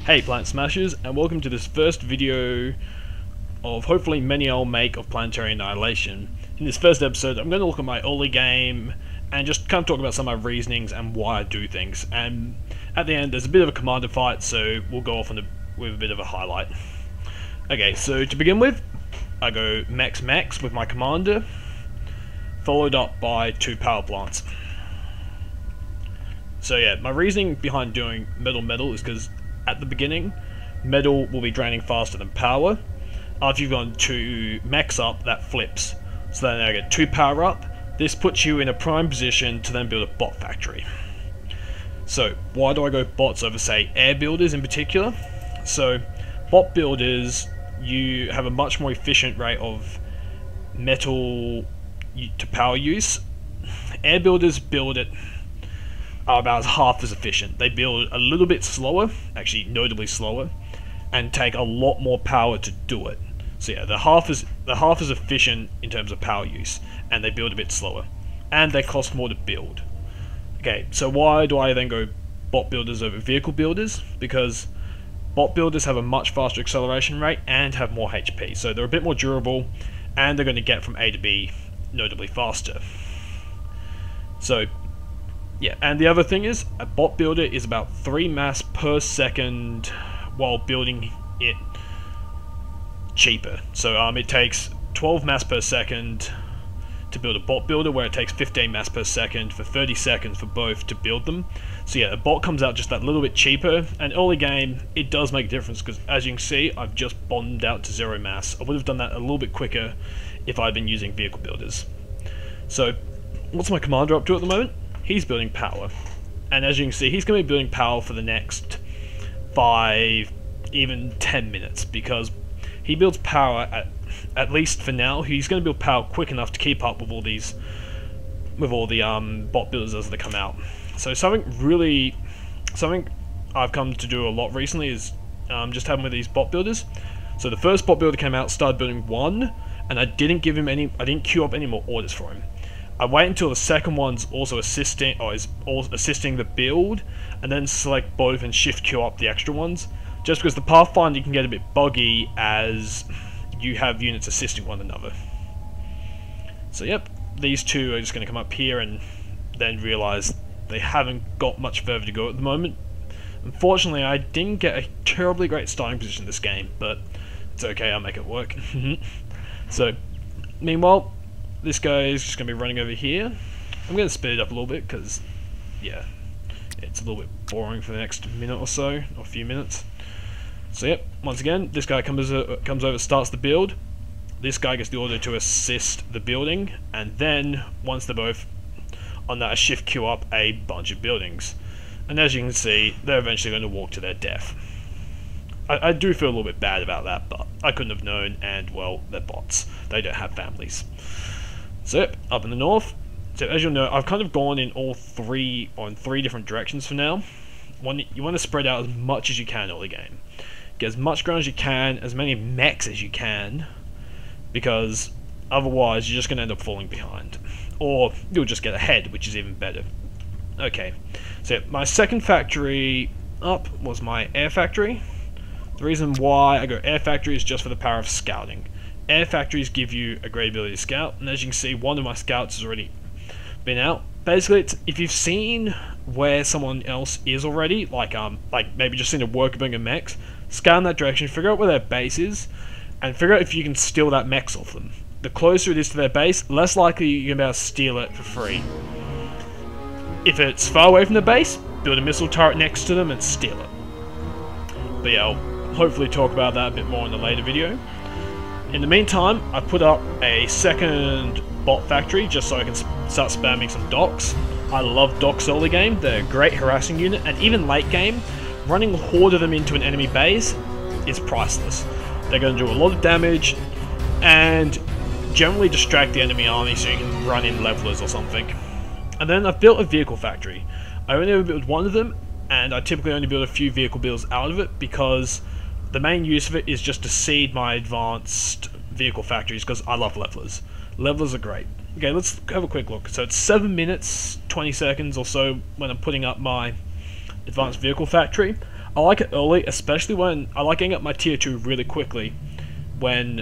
Hey Planet Smashers, and welcome to this first video of hopefully many I'll make of Planetary Annihilation. In this first episode, I'm going to look at my early game and just kind of talk about some of my reasonings and why I do things. And at the end, there's a bit of a commander fight, so we'll go off with a bit of a highlight. Okay, so to begin with, I go max with my commander, followed up by 2 power plants. So yeah, my reasoning behind doing metal is because at the beginning, metal will be draining faster than power. After you've gone to max up, that flips. So then I get 2 power up. This puts you in a prime position to then build a bot factory. So why do I go bots over, say, air builders in particular? So bot builders, you have a much more efficient rate of metal to power use. Air builders build it are about half as efficient. They build a little bit slower, actually notably slower, and take a lot more power to do it. So yeah, the half is efficient in terms of power use, and they build a bit slower, and they cost more to build. Okay, so why do I then go bot builders over vehicle builders? Because bot builders have a much faster acceleration rate and have more HP, so they're a bit more durable, and they're going to get from A to B notably faster. So yeah, and the other thing is, a bot builder is about 3 mass per second while building it cheaper. So it takes 12 mass per second to build a bot builder, where it takes 15 mass per second for 30 seconds for both to build them. So yeah, a bot comes out just that little bit cheaper, and early game, it does make a difference, because as you can see, I've just bombed out to 0 mass. I would have done that a little bit quicker if I'd been using vehicle builders. So, what's my commander up to at the moment? He's building power, and as you can see, he's going to be building power for the next 5, even 10 minutes, because he builds power at least for now. He's going to build power quick enough to keep up with all the bot builders as they come out. So something I've come to do a lot recently is just having with these bot builders. So the first bot builder came out, started building 1, and I didn't queue up any more orders for him. I wait until the second one's also assisting the build, and then select both and shift queue up the extra ones, just because the Pathfinder can get a bit buggy as you have units assisting one another. So yep, these two are just going to come up here and then realise they haven't got much further to go at the moment. Unfortunately, I didn't get a terribly great starting position in this game, but it's okay, I'll make it work. So, meanwhile, this guy is just going to be running over here. I'm going to speed it up a little bit because, yeah, it's a little bit boring for the next minute or so, or a few minutes. So yep, once again, this guy comes over, starts the build. This guy gets the order to assist the building, and then, once they're both on that, shift queue up a bunch of buildings. And as you can see, they're eventually going to walk to their death. I do feel a little bit bad about that, but I couldn't have known, and well, they're bots. They don't have families. So yep, up in the north. So as you'll know, I've kind of gone in three different directions for now. You want to spread out as much as you can early game. Get as much ground as you can, as many mechs as you can, because otherwise you're just going to end up falling behind. Or you'll just get ahead, which is even better. Okay, so my second factory up was my air factory. The reason why I go air factory is just for the power of scouting. Air factories give you a great ability to scout, and as you can see, one of my scouts has already been out. Basically, if you've seen where someone else is already, like maybe just seen a worker bring a mechs, scout in that direction, figure out where their base is, and figure out if you can steal that mechs off them. The closer it is to their base, less likely you're going to be able to steal it for free. If it's far away from the base, build a missile turret next to them and steal it. But yeah, I'll hopefully talk about that a bit more in a later video. In the meantime, I put up a second bot factory just so I can start spamming some docks. I love docks early game, they're a great harassing unit, and even late game, running a horde of them into an enemy base is priceless. They're going to do a lot of damage, and generally distract the enemy army so you can run in levelers or something. And then I've built a vehicle factory. I only ever built one of them, and I typically only build a few vehicle builds out of it, because the main use of it is just to seed my advanced vehicle factories, because I love levelers. Levelers are great. Okay, let's have a quick look. So it's 7 minutes, 20 seconds or so when I'm putting up my advanced vehicle factory. I like it early, especially when I like getting up my tier 2 really quickly when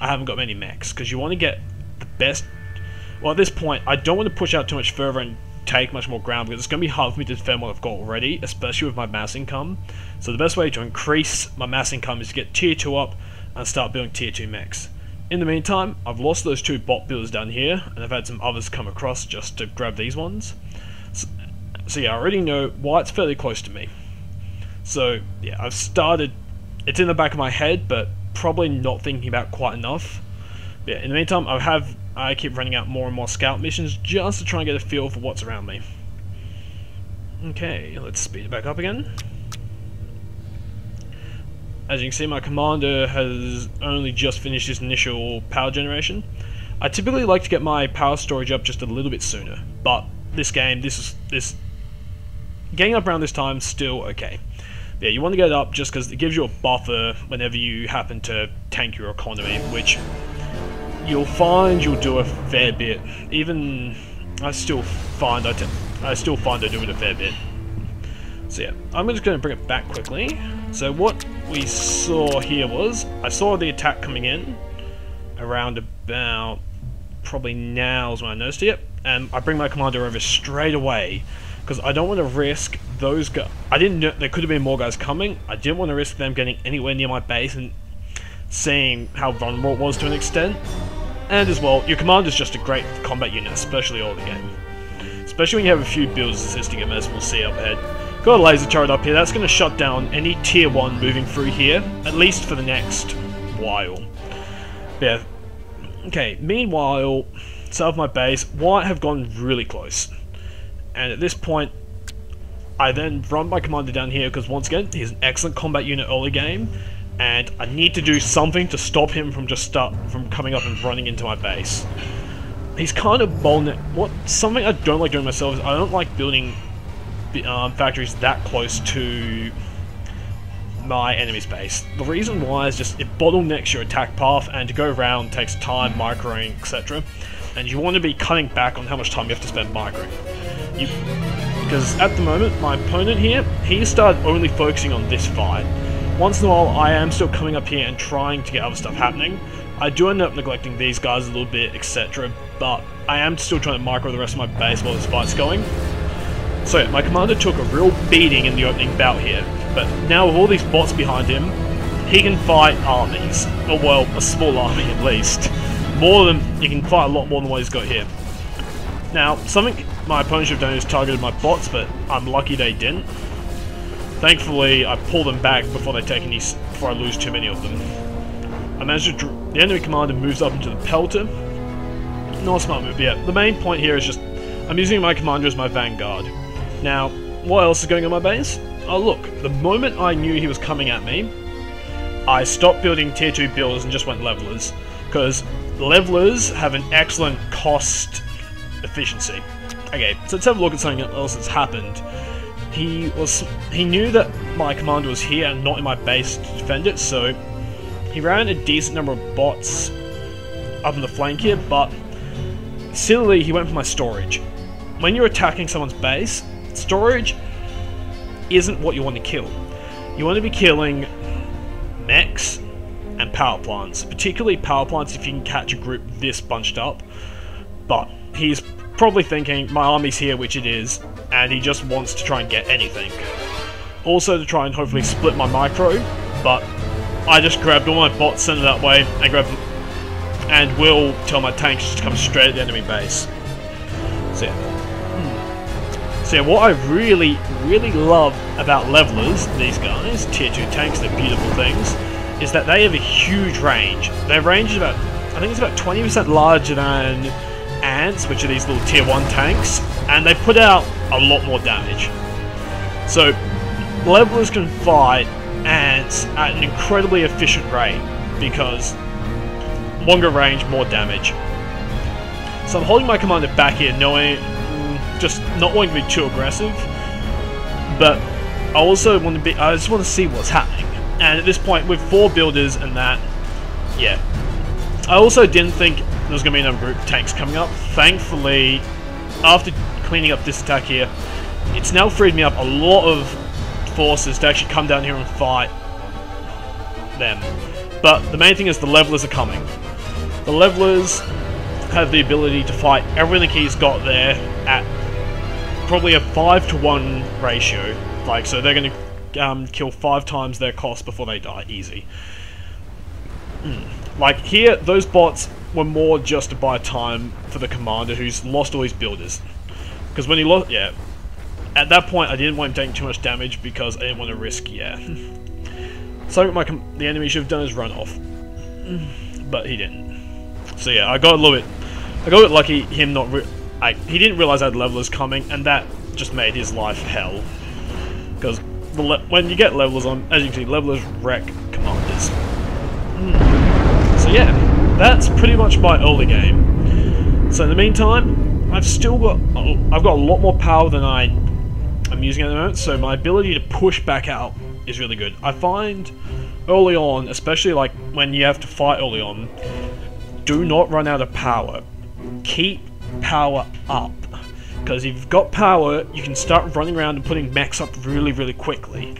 I haven't got many mechs, because you want to get the best. Well, at this point, I don't want to push out too much further and take much more ground, because it's going to be hard for me to defend what I've got already, especially with my mass income. So the best way to increase my mass income is to get tier 2 up and start building tier 2 mechs. In the meantime, I've lost those 2 bot builders down here, and I've had some others come across just to grab these ones. So yeah, I already know why it's fairly close to me. So yeah, I've started, it's in the back of my head, but probably not thinking about quite enough. But yeah, in the meantime, I keep running out more and more scout missions just to try and get a feel for what's around me. Okay, let's speed it back up again. As you can see, my commander has only just finished his initial power generation. I typically like to get my power storage up just a little bit sooner, but this game, getting up around this time, still okay. Yeah, you want to get it up just because it gives you a buffer whenever you happen to tank your economy, which you'll find you'll do a fair bit. Even I still find I do it a fair bit. So yeah, I'm just going to bring it back quickly. So what we saw here was, I saw the attack coming in around about probably now is when I noticed it, and I bring my commander over straight away because I don't want to risk those guys. I didn't know there could have been more guys coming. I didn't want to risk them getting anywhere near my base and seeing how vulnerable it was to an extent. And as well, your commander's just a great combat unit, especially early game. Especially when you have a few builds assisting him, as we'll see up ahead. Got a laser turret up here, that's going to shut down any tier 1 moving through here, at least for the next while. Yeah. Okay, meanwhile, south of my base, White have gone really close. And at this point, I then run my commander down here, because once again, he's an excellent combat unit early game, and I need to do something to stop him from from coming up and running into my base. He's kind of bold. Something I don't like doing myself is I don't like building factories that close to my enemy's base. The reason why is just it bottlenecks your attack path, and to go around takes time, microing, etc. And you want to be cutting back on how much time you have to spend microing. Because at the moment, my opponent here, he started only focusing on this fight. Once in a while, I am still coming up here and trying to get other stuff happening. I do end up neglecting these guys a little bit, etc. But I am still trying to micro the rest of my base while this fight's going. So yeah, my commander took a real beating in the opening bout here, but now with all these bots behind him, he can fight armies. Or well, a small army at least. He can fight a lot more than what he's got here. Now, something my opponent should have done is targeted my bots, but I'm lucky they didn't. Thankfully, I pull them back before I lose too many of them. I managed to the enemy commander moves up into the pelter. Not a smart move, but yeah. The main point here is just I'm using my commander as my vanguard. Now, what else is going on my base? Oh look, the moment I knew he was coming at me, I stopped building tier 2 builders and just went levelers, because levelers have an excellent cost efficiency. Okay, so let's have a look at something else that's happened. He knew that my commander was here and not in my base to defend it, so he ran a decent number of bots up in the flank here, but sillily he went for my storage. When you're attacking someone's base, storage isn't what you want to kill. You want to be killing mechs and power plants, particularly power plants if you can catch a group this bunched up. But he's probably thinking, my army's here, which it is, and he just wants to try and get anything. Also to try and hopefully split my micro, but I just grabbed all my bots, sent it that way, and will tell my tanks just to come straight at the enemy base. So yeah, what I really, really love about levelers, these guys, tier 2 tanks, they're beautiful things, is that they have a huge range. Their range is about, I think it's about 20% larger than ants, which are these little tier 1 tanks, and they put out a lot more damage. So, levelers can fight ants at an incredibly efficient rate, because longer range, more damage. So I'm holding my commander back here, knowing, just not wanting to be too aggressive, but I also want to be, I just want to see what's happening. And at this point, with 4 builders and that, yeah. I also didn't think there was going to be another group of tanks coming up. Thankfully, after cleaning up this attack here, it's now freed me up a lot of forces to actually come down here and fight them. But the main thing is the levelers are coming. The levelers have the ability to fight everything he's got there at probably a 5-to-1 ratio. Like, so they're going to kill 5 times their cost before they die, easy. Like here, those bots were more just to buy time for the commander who's lost all his builders. Because when he lost, yeah, at that point I didn't want him taking too much damage because I didn't want to risk, yeah. So the enemy should have done is run off, but he didn't. So yeah, I got a little bit lucky. Him not, he didn't realize I had levelers coming, and that just made his life hell. Because when you get levelers on, as you can see, levelers wreck commanders. So yeah, that's pretty much my early game. So in the meantime, I've got a lot more power than I'm using at the moment, so my ability to push back out is really good. I find early on, especially like when you have to fight early on, do not run out of power. Keep power up. Because if you've got power, you can start running around and putting mechs up really, really quickly.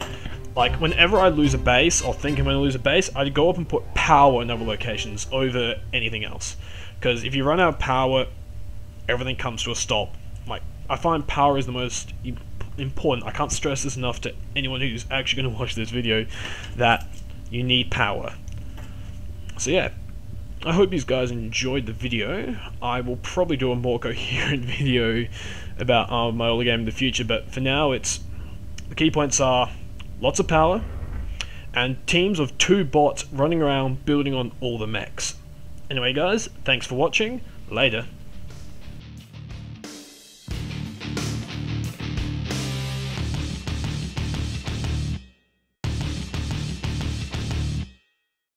Like, whenever I lose a base, or think I'm going to lose a base, I'd go up and put power in other locations over anything else. Because if you run out of power, everything comes to a stop. Like, I find power is the most important. I can't stress this enough to anyone who's actually going to watch this video, that you need power. So yeah, I hope you guys enjoyed the video. I will probably do a more coherent video about my early game in the future, but for now, the key points are lots of power, and teams of 2 bots running around building on all the mechs. Anyway guys, thanks for watching, later.